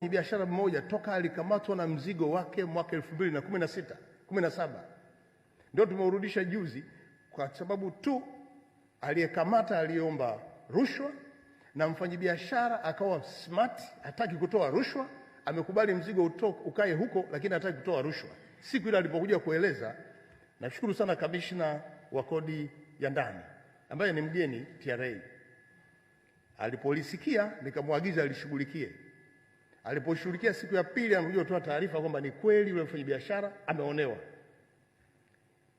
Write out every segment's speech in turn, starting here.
biashara mmoja toka alikamatwa na mzigo wake mwaka 2017 ndio tumeurudisha juzi, kwa sababu tu aliyekamata aliomba rushwa na mfanyabiashara akawa smart, hataki kutoa rushwa, amekubali mzigo ukae huko, lakini hataki kutoa rushwa. Siku ile alipokuja kueleza, nashukuru sana kamishna wa kodi ya ndani ambaye ni mgeni TRA, alipolisikia nikamwagiza alishughulikie. Aliposhughulikia siku ya pili anakuja kutoa taarifa kwamba ni kweli yule mfanyabiashara ameonewa,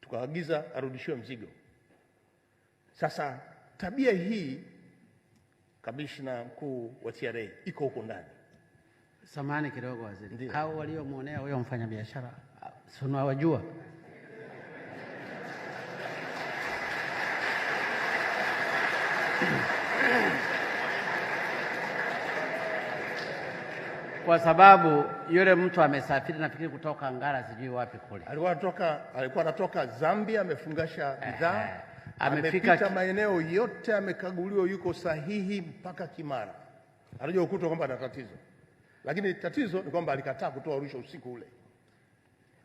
tukaagiza arudishiwe mzigo. Sasa tabia hii, kamishna mkuu wa TRA, iko huko ndani. Samahani kidogo waziri, hao waliomuonea huyo mfanyabiashara si unawajua? Kwa sababu yule mtu amesafiri nafikiri kutoka Ngara sijui wapi kule. Alikuwa anatoka Zambia, amefungasha bidhaa, amepita maeneo yote, amekaguliwa, yuko sahihi mpaka Kimara. Anajua ukuta kwamba ana tatizo. Lakini tatizo ni kwamba alikataa kutoa rushwa usiku ule.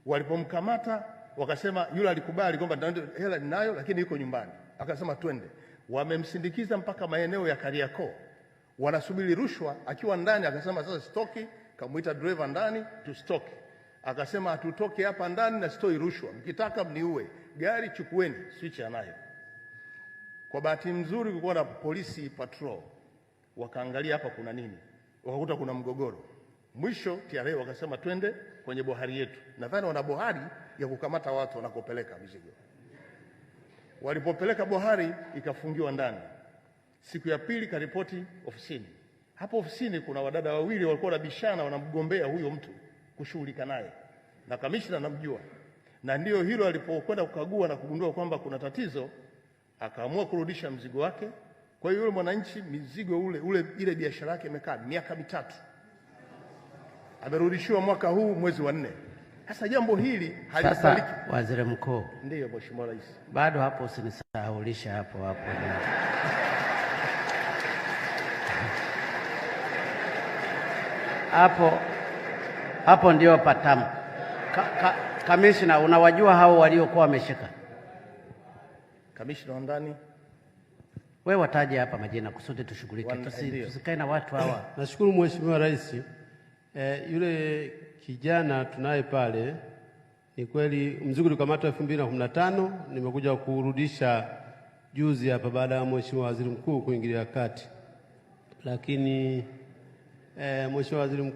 Walipomkamata wakasema yule alikubali kwamba hela ninayo lakini yuko nyumbani. Akasema twende. Wamemsindikiza mpaka maeneo ya Kariakoo. Wanasubiri rushwa, akiwa ndani akasema sasa stoki, kamuita driver ndani tu stoki. Akasema hatutoke hapa ndani na stoi rushwa, mkitaka mniue, gari chukueni, switch anayo. Kwa bahati nzuri kulikuwa na polisi patrol, wakaangalia hapa kuna nini, wakakuta kuna mgogoro. Mwisho TRA wakasema twende kwenye bohari yetu. Nadhani wana bohari ya kukamata watu wanakopeleka mizigo. Walipopeleka bohari ikafungiwa ndani. Siku ya pili karipoti ofisini. Hapo ofisini kuna wadada wawili walikuwa wanabishana, wanamgombea huyo mtu kushughulika naye. Na kamishna anamjua. Na ndio hilo alipokwenda kukagua na kugundua kwamba kuna tatizo, akaamua kurudisha mzigo wake. Kwa hiyo yule mwananchi mizigo ile biashara yake imekaa miaka 3. Amerudishiwa mwaka huu mwezi wa 4. Sasa jambo hili halikubaliki. Sasa waziri mkuu. Ndiyo Mheshimiwa Rais. Bado hapo usinisahaulisha hapo. Hapo ndio patamu. Kamishna, unawajua hao waliokuwa wameshika? Kamishna wa ndani. Wewe wataje hapa majina kusudi tushughulike, tusikae na watu hawa. Nashukuru Mheshimiwa Rais. Yule kijana tunaye pale, ni kweli mzigo ulikamatwa 2015, nimekuja kurudisha juzi hapa baada ya Mheshimiwa Waziri Mkuu kuingilia kati. Lakini Mheshimiwa Waziri Mkuu